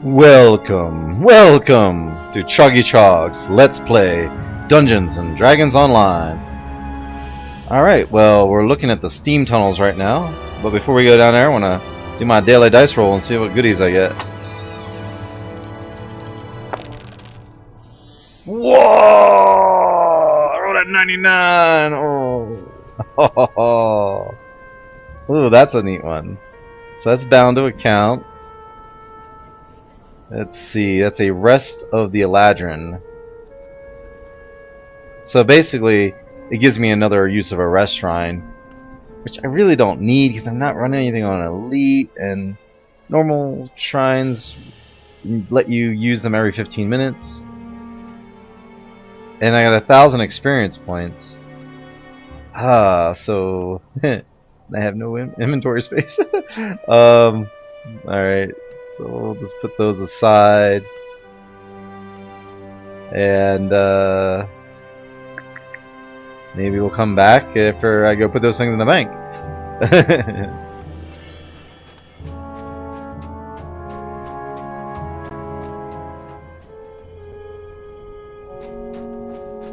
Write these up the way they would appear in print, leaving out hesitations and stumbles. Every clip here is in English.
Welcome to Troggy Trog's Let's Play Dungeons and Dragons Online. Alright, well, we're looking at the steam tunnels right now, but before we go down there, I want to do my daily dice roll and see what goodies I get. Whoa! I rolled at 99! Oh. Ooh, that's a neat one. So that's bound to account. Let's see, that's a Rest of the Eladrin. So basically, it gives me another use of a rest shrine, which I really don't need because I'm not running anything on Elite, and normal shrines let you use them every 15 minutes. And I got 1,000 experience points. So I have no inventory space. Alright. So we'll just put those aside, and maybe we'll come back after I go put those things in the bank.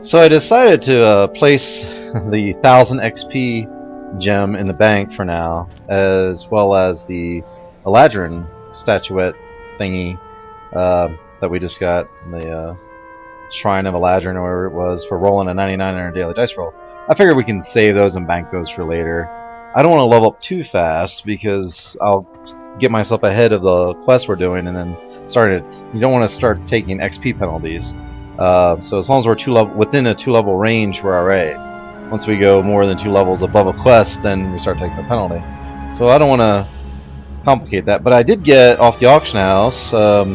So I decided to place the 1000 XP gem in the bank for now, as well as the Eladrin statuette thingy that we just got, the Shrine of Eladrin or whatever it was, for rolling a 99 in our daily dice roll. I figure we can save those and bank those for later. I don't want to level up too fast because I'll get myself ahead of the quest we're doing, and then you don't want to start taking XP penalties. So as long as we're within a 2-level range, we're alright. Once we go more than 2 levels above a quest, then we start taking a penalty. So I don't want to complicate that, but I did get off the auction house a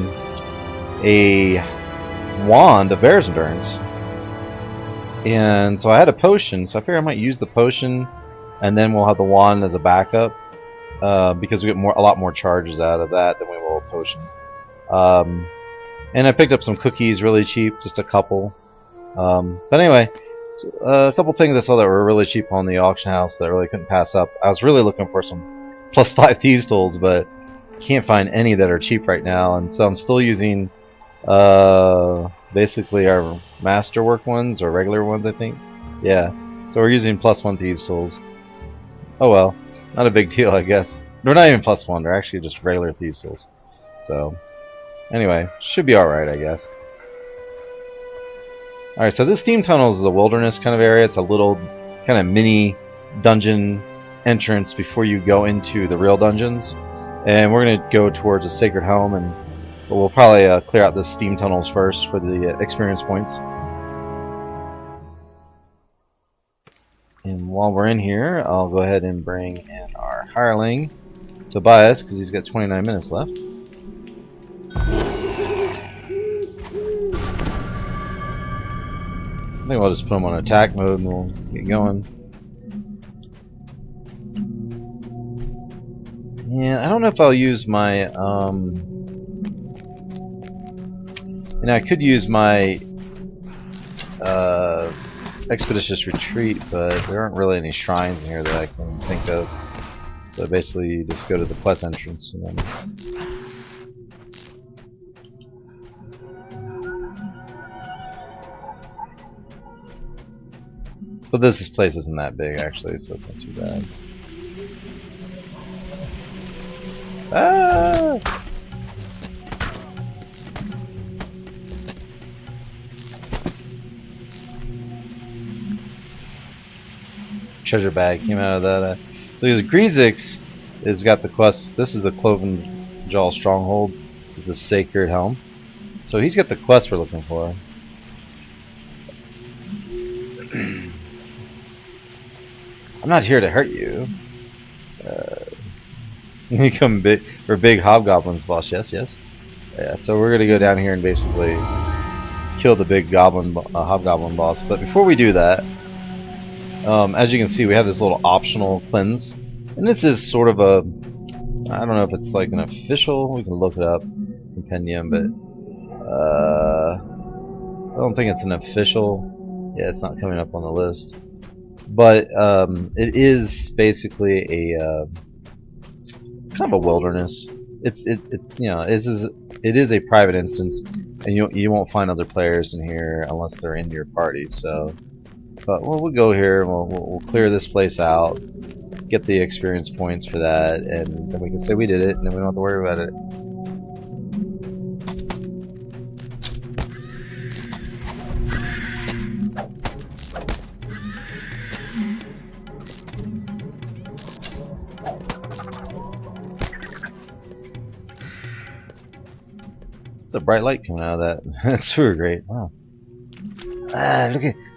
wand of Bear's Endurance, and so I had a potion, so I figured I might use the potion and then we'll have the wand as a backup, because we get a lot more charges out of that than we will a potion. And I picked up some cookies really cheap, just a couple, but anyway, a couple things I saw that were really cheap on the auction house that I really couldn't pass up. I was really looking for some +5 thieves tools, but can't find any that are cheap right now, and so I'm still using basically our masterwork ones, or regular ones, I think. Yeah, so we're using +1 thieves tools. Oh well, not a big deal, I guess. They're not even +1, they're actually just regular thieves tools. So anyway, should be alright, I guess. Alright, so this steam tunnel is a wilderness kind of area. It's a little kind of mini dungeon entrance before you go into the real dungeons, and we're going to go towards the Sacred Helm, and we'll probably clear out the steam tunnels first for the experience points. And while we're in here, I'll go ahead and bring in our hireling Tobias, because he's got 29 minutes left. I think I'll just put him on attack mode and we'll get going. Yeah, I don't know if I'll use my, I could use my Expeditious Retreat, but there aren't really any shrines in here that I can think of. So basically you just go to the quest entrance and then... But this place isn't that big actually, so it's not too bad. Ah! Treasure bag came out of that. So Greasix has got the quest. This is the Cloven-jaw stronghold. It's a Sacred Helm. So he's got the quest we're looking for. I'm not here to hurt you. You come big for big hobgoblins boss. Yes. Yeah. So we're gonna go down here and basically kill the big hobgoblin boss. But before we do that, as you can see, we have this little optional cleanse, and this is sort of a, I don't know if it's like an official. We can look it up, compendium, but I don't think it's an official. Yeah, it's not coming up on the list. But it is basically a kind of a wilderness. It's you know, this is it is a private instance, and you won't find other players in here unless they're in your party. So, but we'll go here and we'll clear this place out, get the experience points for that, and then we can say we did it, and then we don't have to worry about it. It's a bright light coming out of that. That's super great. Wow. Ah,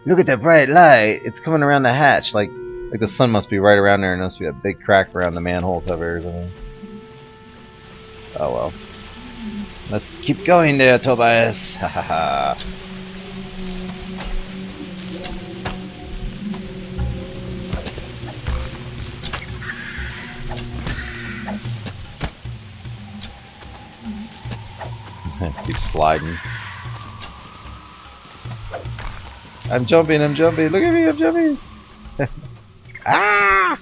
look at that bright light. It's coming around the hatch. Like the sun must be right around there, and there must be a big crack around the manhole cover or something. Oh well. Let's keep going there, Tobias. Ha ha ha. Keep sliding. I'm jumping, I'm jumping. Look at me, I'm jumping. Ah!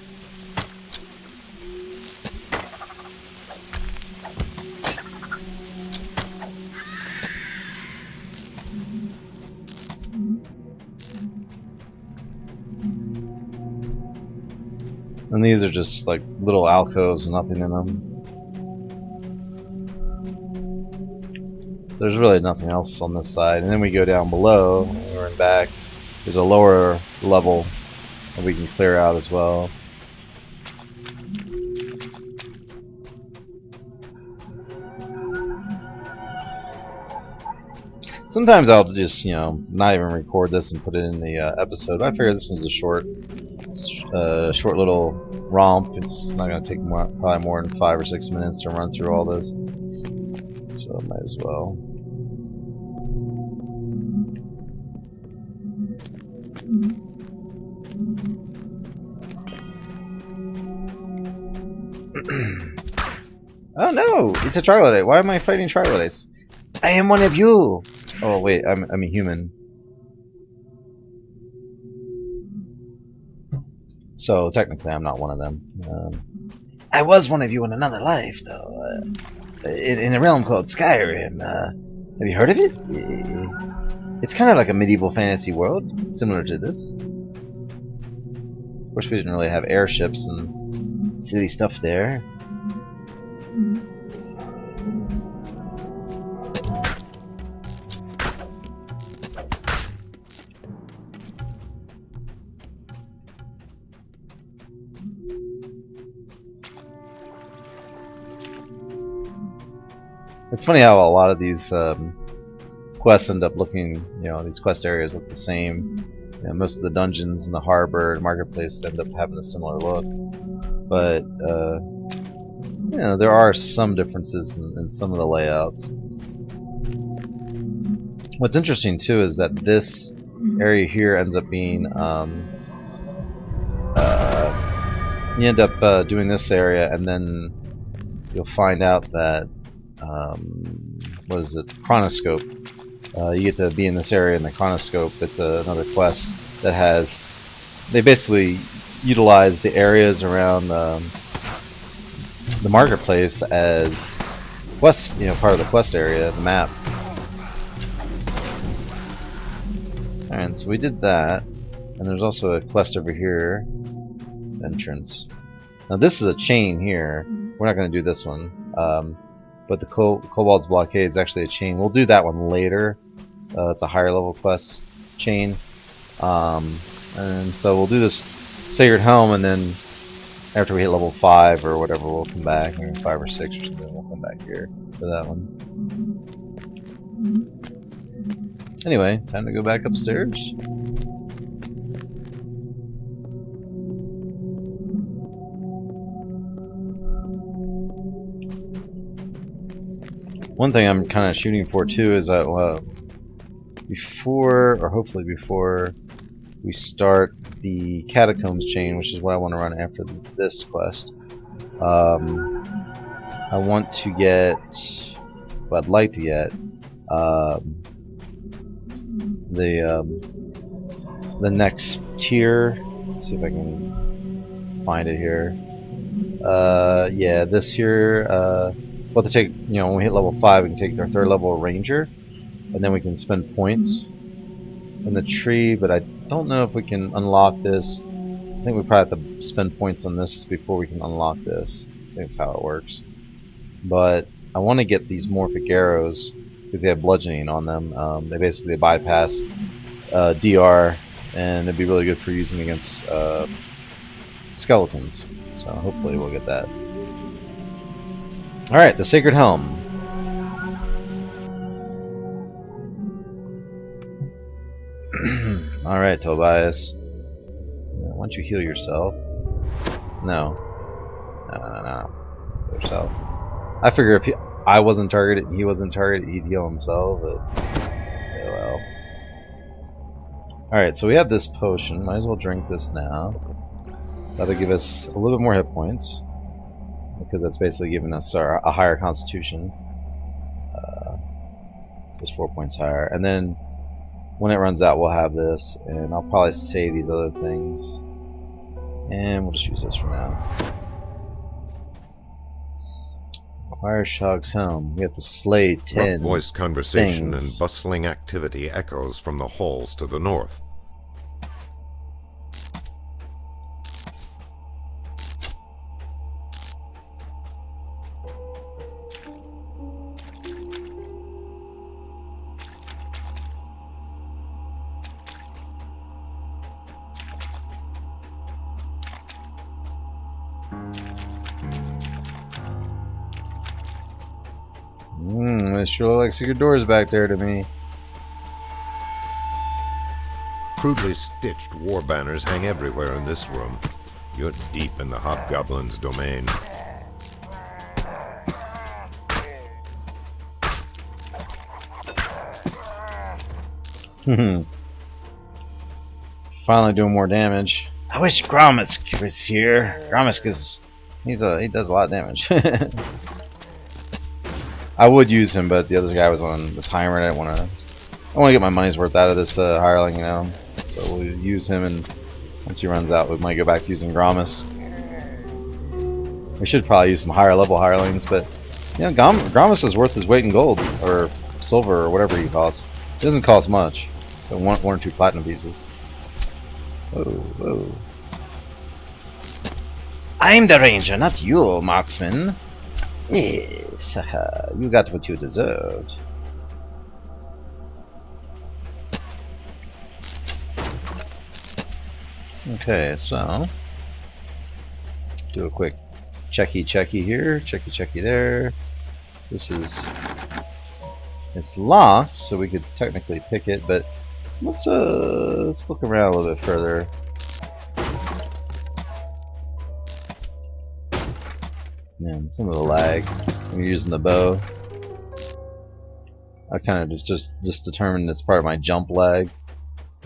And these are just like little alcoves, nothing in them. So there's really nothing else on this side. And then we go down below, over and back. There's a lower level that we can clear out as well. Sometimes I'll just, not even record this and put it in the episode. I figure this was a short little romp. It's not going to take probably more than 5 or 6 minutes to run through all this. So might as well. Oh no! It's a troglodyte. Why am I fighting troglodytes? I am one of you! Oh wait, I'm a human. So technically I'm not one of them. I was one of you in another life, though. In a realm called Skyrim. Have you heard of it? It's kind of like a medieval fantasy world, similar to this. Of course, we didn't really have airships and silly stuff there. It's funny how a lot of these quests end up looking, these quest areas look the same. Most of the dungeons in the harbor and marketplace end up having a similar look. But, there are some differences in some of the layouts. What's interesting, too, is that this area here ends up being, you end up doing this area, and then you'll find out that what is it? Chronoscope. You get to be in this area in the Chronoscope. It's another quest that has. They basically utilize the areas around the marketplace as quests. Part of the quest area, the map. Alright, so we did that, and there's also a quest over here. Entrance. Now this is a chain here. We're not going to do this one. But the Kobold's Blockade is actually a chain. We'll do that one later. It's a higher level quest chain. And so we'll do this Sacred Helm, and then after we hit level 5 or whatever, we'll come back. Maybe 5 or 6 or something. We'll come back here for that one. Anyway, time to go back upstairs. One thing I'm kind of shooting for too is that hopefully before we start the Catacombs chain, which is what I want to run after this quest, I want to get, what I'd like to get, the next tier. Let's see if I can find it here. Yeah, this here. we'll have to take, you know, when we hit level 5, we can take our 3rd level ranger, and then we can spend points in the tree. But I don't know if we can unlock this. I think we probably have to spend points on this before we can unlock this. I think that's how it works. But I want to get these morphic arrows because they have bludgeoning on them. They basically bypass DR, and it'd be really good for using against skeletons. So hopefully we'll get that. Alright, the Sacred Helm. Alright, Tobias. Why don't you heal yourself? No. No. Heal yourself. I figure if I wasn't targeted and he wasn't targeted, he'd heal himself, but oh well. Alright, so we have this potion. Might as well drink this now. That'll give us a little bit more hit points, because that's basically giving us a higher constitution. Just 4 points higher. And then when it runs out, we'll have this, and I'll probably save these other things. And we'll just use this for now. Acquire Shaagh's helm. We have to slay 10 rough-voiced conversation things. and bustling activity echoes from the halls to the north. They sure look like secret doors back there to me. Crudely stitched war banners hang everywhere in this room. You're deep in the hobgoblin's domain. Finally doing more damage. I wish Gromisk was here. Gromisk is he does a lot of damage. I would use him, but the other guy was on the timer, and I want to get my money's worth out of this hireling, you know. So we'll use him, and once he runs out, we might go back to using Gromisk. We should probably use some higher level hirelings, but you know, Gromisk is worth his weight in gold or silver or whatever he costs. It doesn't cost much, so one or two platinum pieces. Whoa. I'm the ranger, not you, marksman. Yes, you got what you deserved. Okay, so do a quick checky here, checky there. This is, it's locked, so we could technically pick it, but let's look around a little bit further. Yeah, some of the lag when you're using the bow. I kind of just determined it's part of my jump lag,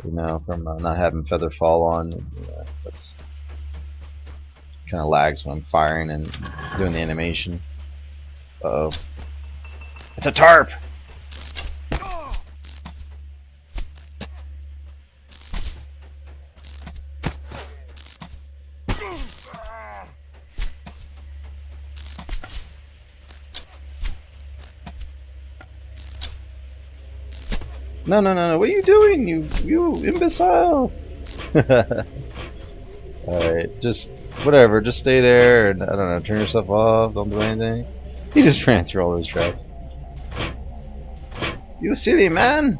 you know, from not having feather fall on. That's kind of lags when I'm firing and doing the animation. Uh-oh. It's a tarp! No, what are you doing, you imbecile? Alright, just whatever, just stay there and I don't know, turn yourself off, don't do anything. He just ran through all those traps. You silly man!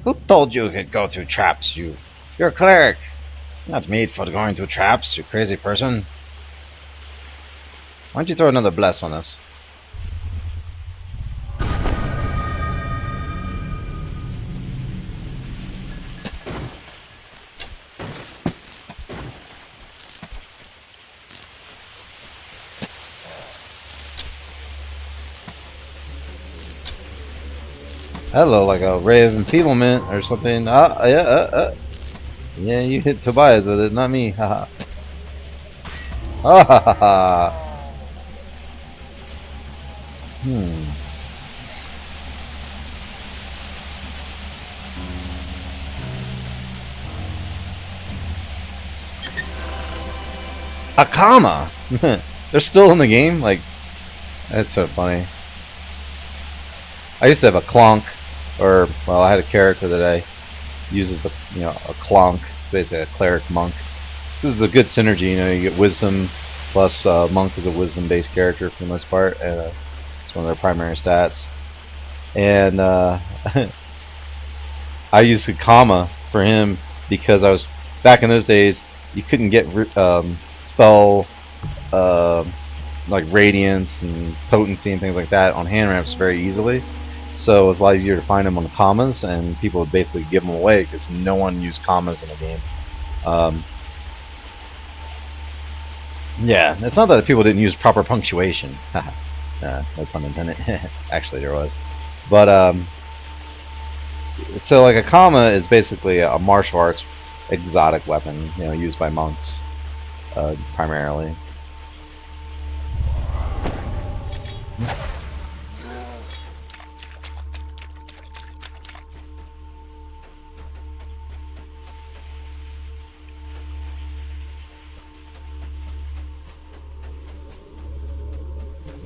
Who told you could go through traps? You're a cleric. Not made for going through traps, you crazy person. Why don't you throw another bless on us? Hello, like a ray of enfeeblement or something. Yeah, you hit Tobias with it, not me. Haha. Ha. Akama! They're still in the game? Like, that's so funny. I used to have a clonk, or, well, I had a character that I uses the, a clonk. It's basically a cleric monk. This is a good synergy, you get wisdom, plus monk is a wisdom-based character for the most part. It's one of their primary stats. And I used Akama for him because I was, back in those days, you couldn't get spell like radiance and potency and things like that on hand ramps very easily, so it was a lot easier to find them on the commas, and people would basically give them away because no one used commas in the game. Yeah, it's not that people didn't use proper punctuation. No pun intended. Actually there was, but so like a comma is basically a martial arts exotic weapon, used by monks primarily.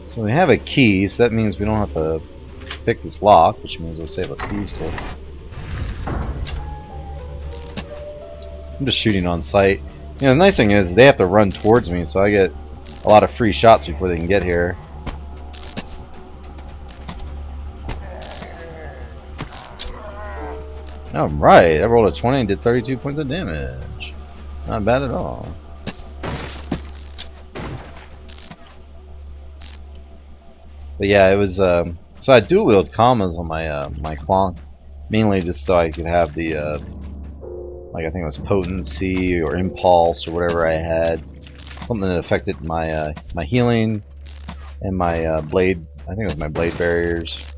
So we have a key, so that means we don't have to pick this lock, which means we'll save a key still. I'm just shooting on sight. The nice thing is they have to run towards me, so I get a lot of free shots before they can get here. Alright, I rolled a 20 and did 32 points of damage. Not bad at all. But yeah, it was so I dual wield commas on my my clonk, mainly just so I could have the like I think it was potency or impulse or whatever I had, something that affected my my healing and my blade. I think it was my blade barriers.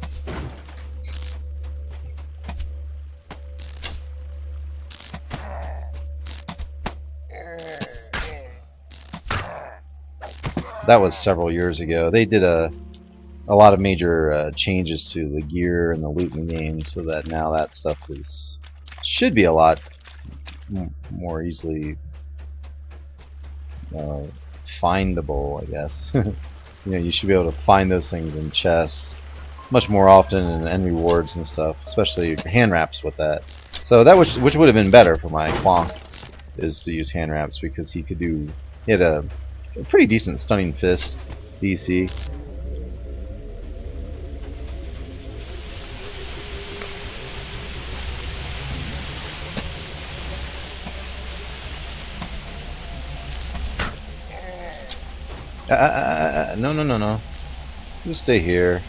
That was several years ago. They did a lot of major changes to the gear and the loot in the game, so that now that stuff should be a lot more easily findable, I guess. You should be able to find those things in chests much more often, and end rewards and stuff, especially hand wraps with that. So that which would have been better for my clonk is to use hand wraps, because he had a pretty decent stunning fist DC. No. You stay here.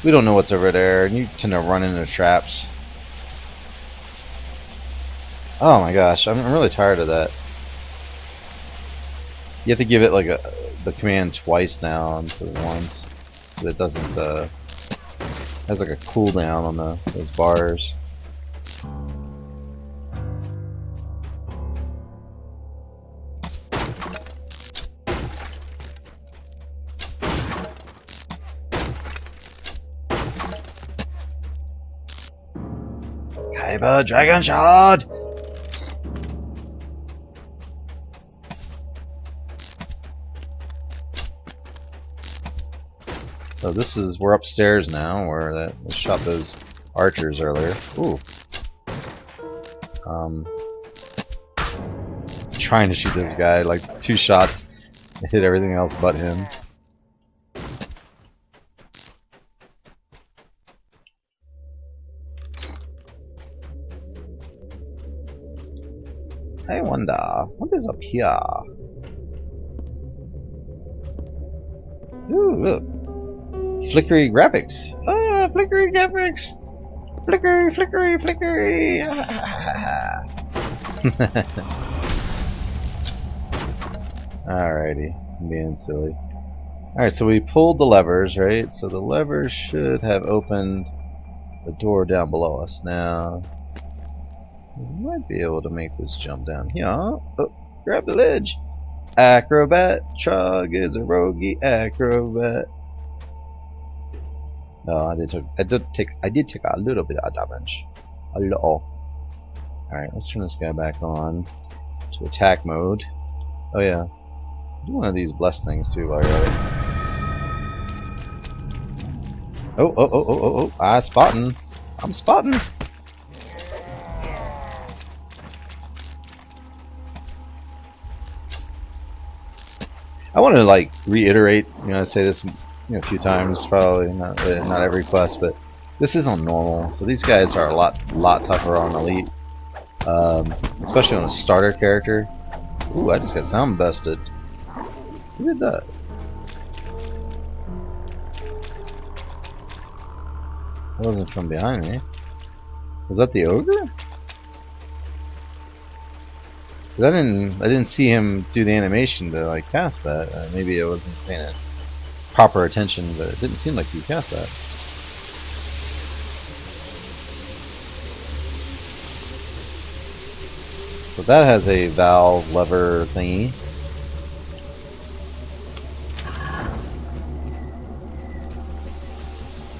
We don't know what's over there, and you tend to run into traps. Oh my gosh, I'm really tired of that. You have to give it like the command twice now instead of once. It doesn't has like a cooldown on those bars. Kyber Dragon Shard! So we're upstairs now, where we shot those archers earlier. Ooh. Trying to shoot this guy, like 2 shots, hit everything else but him. I wonder, what is up here? Ooh, look. Flickery graphics. Ah, flickery graphics. Flickery. Alrighty, I'm being silly. Alright, so we pulled the levers, right? So the levers should have opened the door down below us. Now, we might be able to make this jump down here. Oh, grab the ledge. Acrobat. Trog is a roguey acrobat. No, I did take a little bit of damage. A little. Alright, let's turn this guy back on to attack mode. Oh yeah. Do one of these blessed things too while you're at it. Oh, I'm spotting. I want to like reiterate, I say this a few times, probably not every quest, but this is on normal, so these guys are a lot tougher on elite, especially on a starter character. Ooh, I just got sound busted. Who did that? That wasn't from behind me. Was that the ogre? 'Cause I didn't see him do the animation to like cast that. Maybe I wasn't paying proper attention, but it didn't seem like he cast that. So that has a valve lever thingy.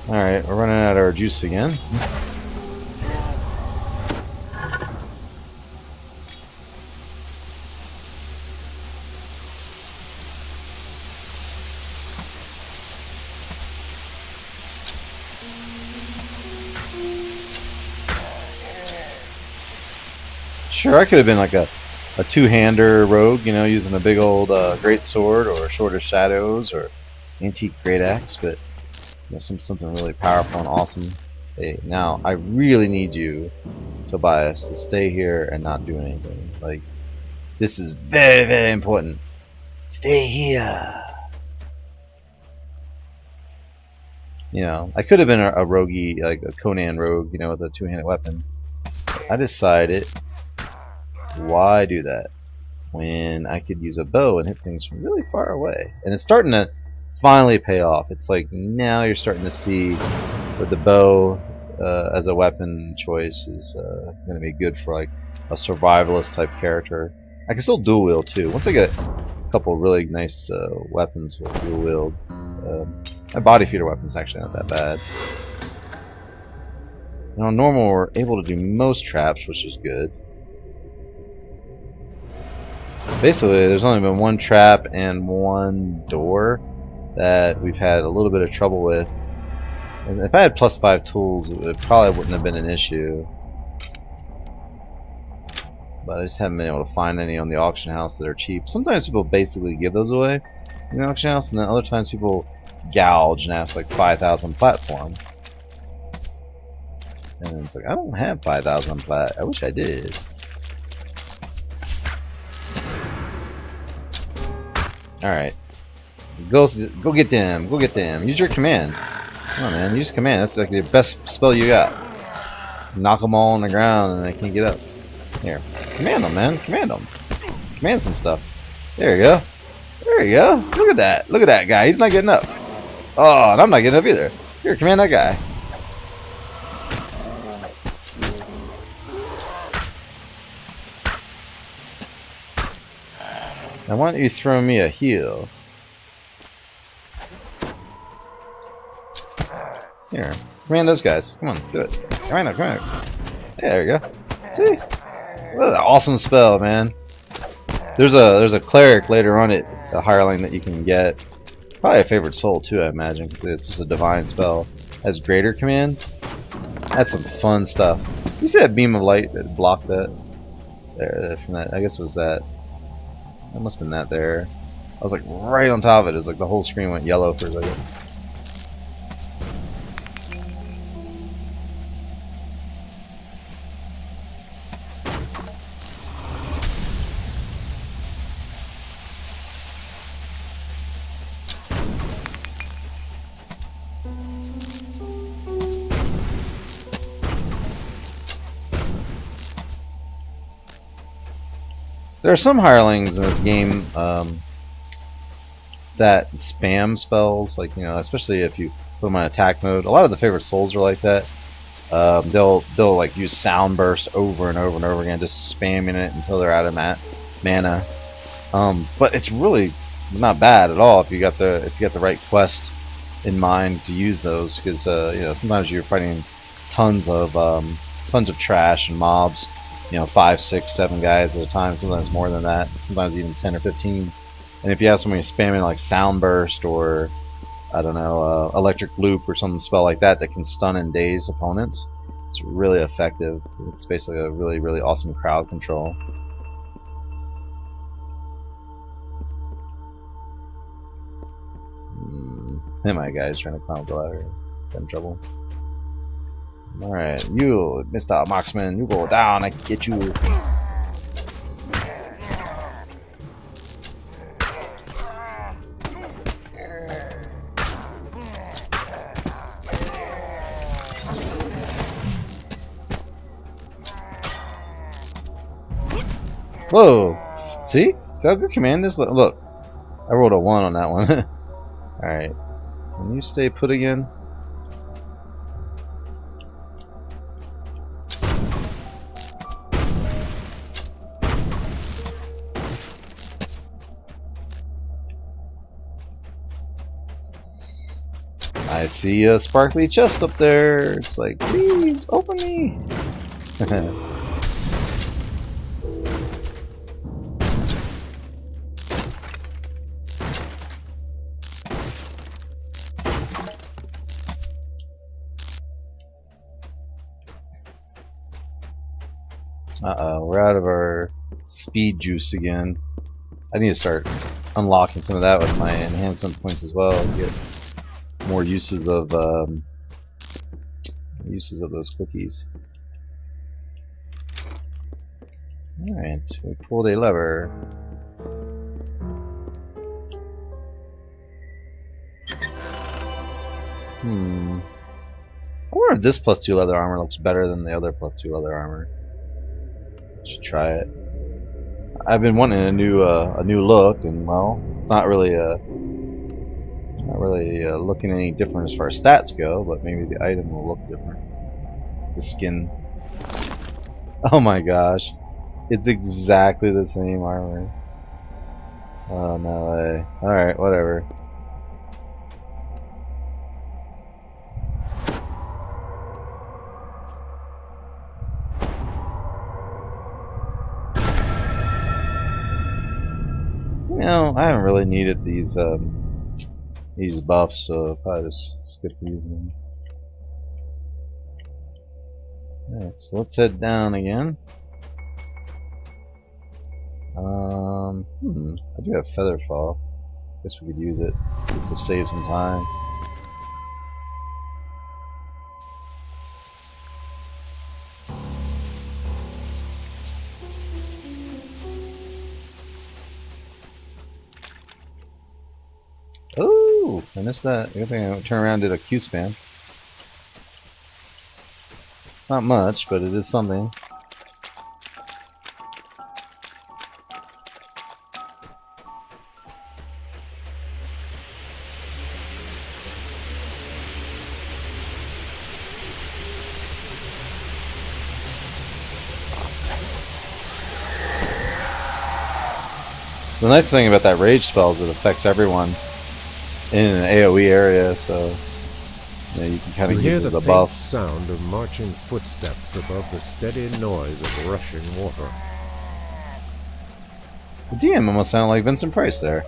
Alright, we're running out of our juice again. Sure, I could have been like a two-hander rogue, using a big old great sword or shorter shadows or antique great axe, but something really powerful and awesome. Hey, now I really need you, Tobias, to stay here and not do anything. Like, this is very, very important. Stay here. I could have been a roguey, like a Conan rogue, with a two-handed weapon. I decided, why do that when I could use a bow and hit things from really far away? And it's starting to finally pay off. It's like now you're starting to see that the bow as a weapon choice is going to be good for like a survivalist type character. I can still dual wield too. Once I get a couple really nice weapons with dual wield, my body feeder weapon's actually not that bad. On normal, we're able to do most traps, which is good. Basically, there's only been one trap and one door that we've had a little bit of trouble with. And if I had +5 tools, it probably wouldn't have been an issue. But I just haven't been able to find any on the auction house that are cheap. Sometimes people basically give those away in the auction house, and then other times people gouge and ask like 5,000 platform. And it's like, I don't have 5,000 plat. I wish I did. Alright. Go get them. Go get them. Use your command. Come on, man. Use command. That's like the best spell you got. Knock them all on the ground and they can't get up. Here. Command them, man. Command them. Command some stuff. There you go. There you go. Look at that. Look at that guy. He's not getting up. Oh, and I'm not getting up either. Here, command that guy. Now, why don't you throw me a heal? Here, command those guys. Come on, do it. Come on. Yeah, there you go. See? What an awesome spell, man. There's a cleric later on at the hireling that you can get. Probably a favorite soul too, I imagine, because it's just a divine spell. Has greater command. That's some fun stuff. You see that beam of light that blocked that? There, from that. I guess it was that. That must have been that there. I was like right on top of it. It was like the whole screen went yellow for a second. There are some hirelings in this game that spam spells, like, especially if you put them on attack mode. A lot of the favorite souls are like that. They'll like use sound burst over and over and over again, just spamming it until they're out of mana. But it's really not bad at all if you got the right quest in mind to use those, because you know, sometimes you're fighting tons of trash and mobs, you know, 5, 6, 7 guys at a time, sometimes more than that, sometimes even 10 or 15. And if you have somebody spamming like sound burst or I don't know, electric loop or some spell like that that can stun and daze opponents, it's really effective. It's basically a really, really awesome crowd control. My guy's trying to climb the ladder. Got in trouble. Alright, you, Mr. Marksman, you go down, I can get you. Whoa! See? See how good command is? Look, I rolled a 1 on that one. Alright. Can you stay put again? I see a sparkly chest up there. It's like, please, open me! Uh-oh, we're out of our speed juice again. I need to start unlocking some of that with my enhancement points as well. Get more uses of those cookies. Alright, we pulled a lever. I wonder if this +2 leather armor looks better than the other +2 leather armor. Should try it. I've been wanting a new look, and well, it's not really looking any different as far as stats go, but maybe the item will look different. The skin. Oh my gosh, it's exactly the same armor. Oh no way. All right, whatever. You know, I haven't really needed these buffs, so I'll probably just skip using them. Alright, so let's head down again. I do have feather fall. Guess we could use it just to save some time. Oh, I missed that. Good thing I turn around and did a Q spam. Not much, but it is something. The nice thing about that rage spell is it affects everyone in an AoE area, so you know, you can kind of use it as a buff. Sound of marching footsteps above the steady noise of rushing water. The DM almost sounded like Vincent Price there.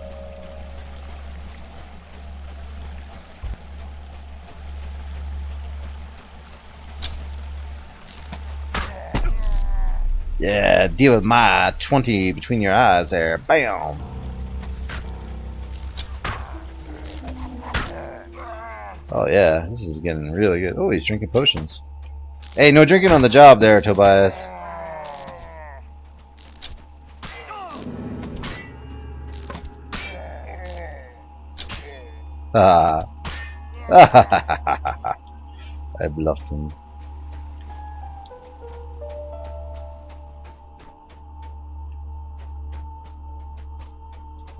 Yeah, deal with my 20 between your eyes there. Bam! Oh yeah, this is getting really good. Oh, he's drinking potions. Hey, no drinking on the job there, Tobias. Ah. I bluffed him.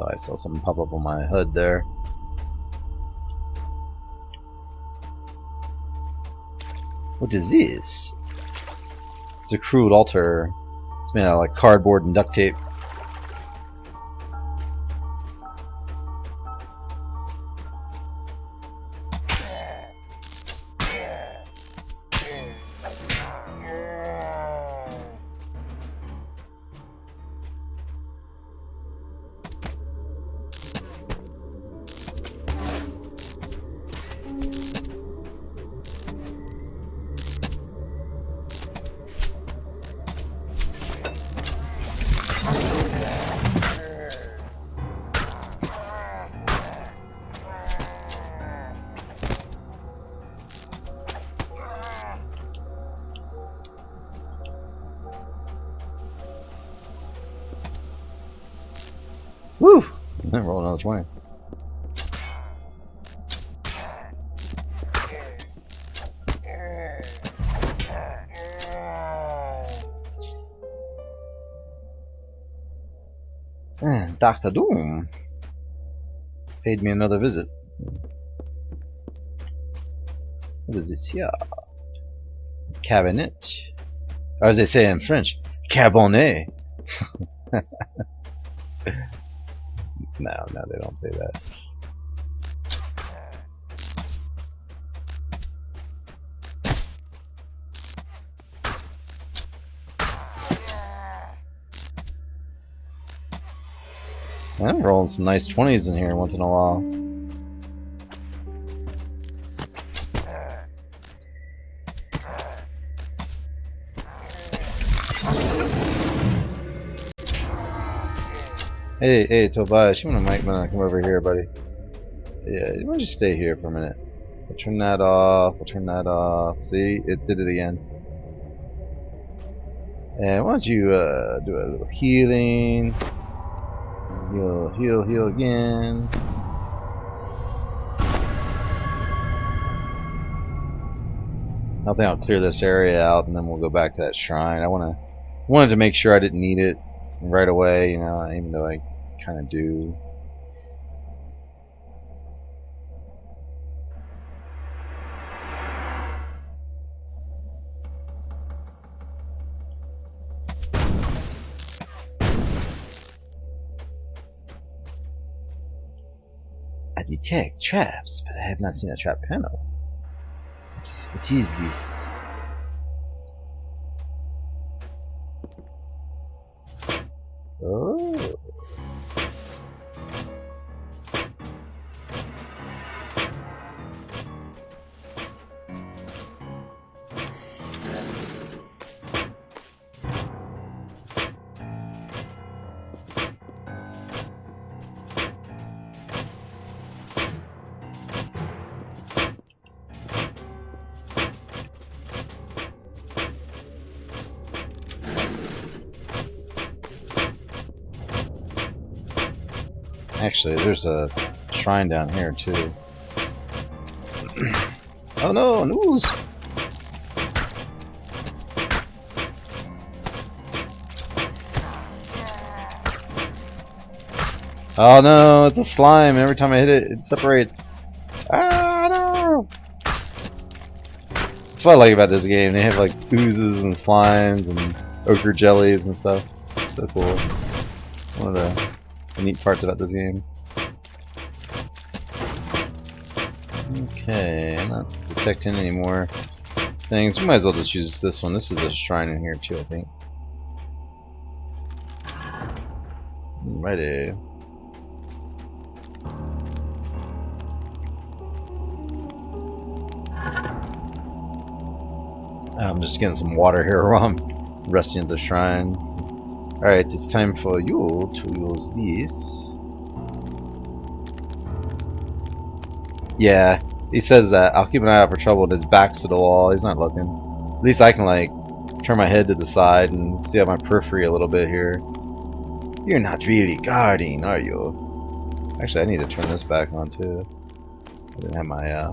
Oh, I saw something pop up on my HUD there. What is this? It's a crude altar. It's made out of like cardboard and duct tape. Woo! Then roll another 20. Dr. Doom paid me another visit. What is this here? Cabinet. Or as they say in French, cabinet. No, they don't say that. I'm rolling some nice 20s in here once in a while. Hey, Tobias, you might come over here, buddy. Yeah, you want to just stay here for a minute. We'll turn that off. We'll turn that off. See, it did it again. And why don't you do a little healing? Heal again. I think I'll clear this area out, and then we'll go back to that shrine. I wanted to make sure I didn't need it right away, you know, even though I kind of do. I detect traps, but I have not seen a trap panel. What is this? Oh. Actually, there's a shrine down here too. Oh no, news! Oh no, it's a slime. Every time I hit it, it separates. Ah no! That's what I like about this game. They have like oozes and slimes and ochre jellies and stuff. So cool. One of the neat parts about this game. Okay, I'm not detecting any more things. We might as well just use this one. This is a shrine in here too, I think. Alrighty. I'm just getting some water here while I'm resting at the shrine. Alright, it's time for you to use this. Yeah, he says that. I'll keep an eye out for trouble with his back's to the wall. He's not looking. At least I can, like, turn my head to the side and see out my periphery a little bit here. You're not really guarding, are you? Actually, I need to turn this back on, too. I didn't have my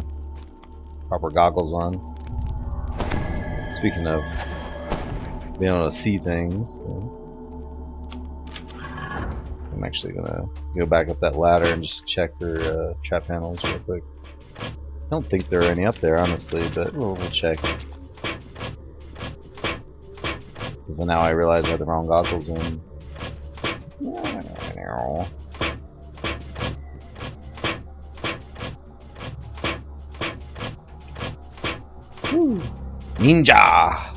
proper goggles on. Speaking of being able to see things. I'm actually gonna go back up that ladder and just check for trap panels real quick. I don't think there are any up there, honestly, but we'll check. So now I realize I had the wrong goggles in. Woo. Ninja!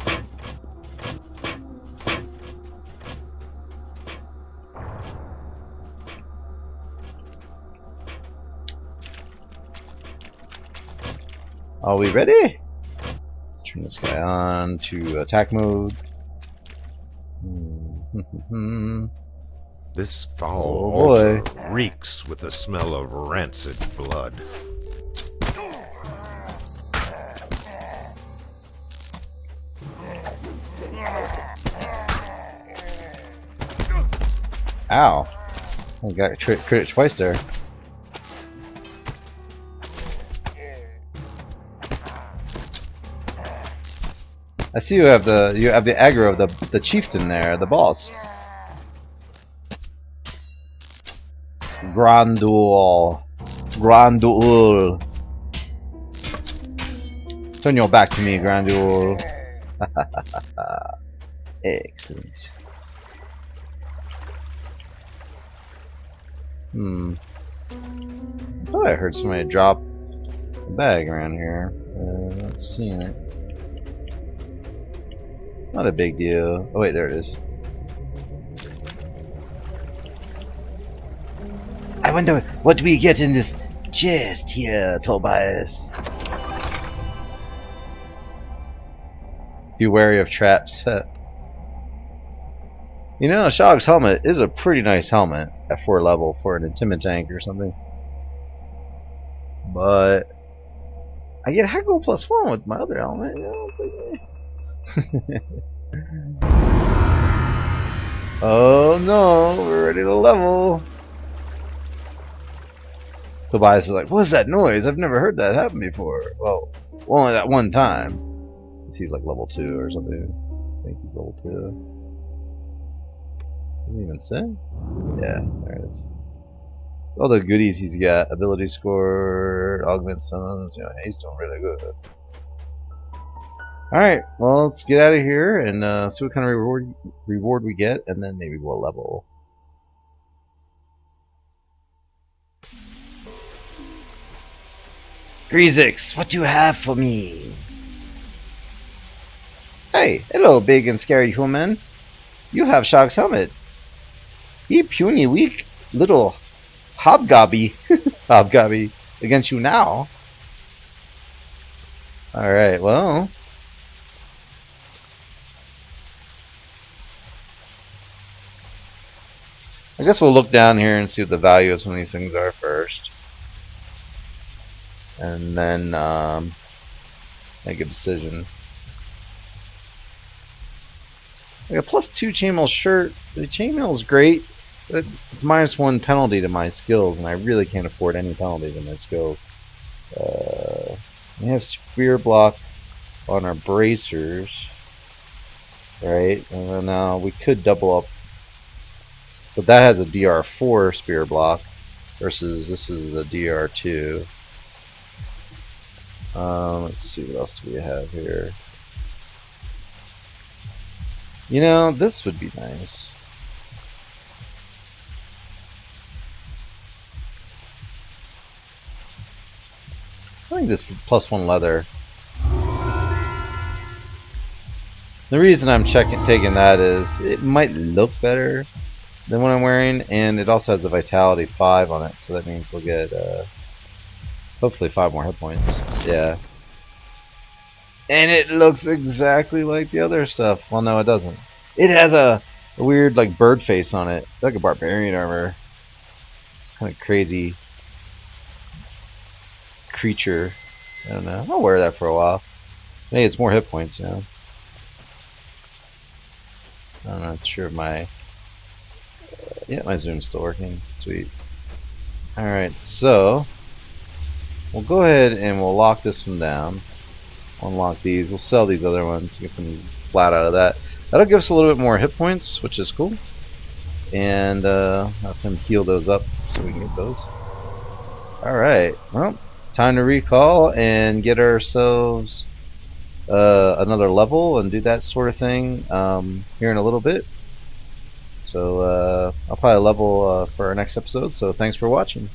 Are we ready? Let's turn this guy on to attack mode. This foul Oh boy. altar reeks with the smell of rancid blood. Ow. I got crit twice there. I see you have the aggro of the chieftain there, the boss. Grandul. Grandul. Turn your back to me, Grandul. Excellent. I thought I heard somebody drop a bag around here. Not seeing it. Not a big deal. Oh wait, there it is. I wonder what we get in this chest here, Tobias. Be wary of traps. You know, Shaagh's helmet is a pretty nice helmet at 4 level for an intimate tank or something. But I get Haggle +1 with my other helmet. You know, it's like, oh no, we're ready to level. Tobias is like, what's that noise? I've never heard that happen before. Well, only that one time. He's like level 2 or something. I think he's level 2. Didn't even say? Yeah, there it is. All the goodies he's got. Ability score, augment summons, you know, he's doing really good. Alright, well, let's get out of here and see what kind of reward we get, and then maybe we'll level. Greasix, what do you have for me? Hey, hello, big and scary human. You have Shaagh's helmet. Ye puny, weak little hobgoblin against you now. Alright, well. I guess we'll look down here and see what the value of some of these things are first. And then make a decision. Like a +2 chainmail shirt. The chainmail is great, but it's -1 penalty to my skills, and I really can't afford any penalties in my skills. We have spear block on our bracers, right? And then we could double up, but that has a DR4 spear block versus this is a DR2. Let's see, what else do we have here? You know, this would be nice. I think this is +1 leather. The reason I'm taking that is it might look better than what I'm wearing, and it also has the vitality 5 on it, so that means we'll get hopefully 5 more hit points. Yeah. And it looks exactly like the other stuff. Well, no, it doesn't. It has a weird, like, bird face on it. It's like a barbarian armor. It's kind of crazy creature. I don't know. I'll wear that for a while. Maybe it's more hit points, you know. I'm not sure if my... yeah, my zoom's still working. Sweet. Alright, so... we'll go ahead and we'll lock this one down. Unlock these. We'll sell these other ones. Get some flat out of that. That'll give us a little bit more hit points, which is cool. And have them heal those up so we can get those. Alright. Well, time to recall and get ourselves another level and do that sort of thing here in a little bit. So I'll probably level for our next episode. So thanks for watching.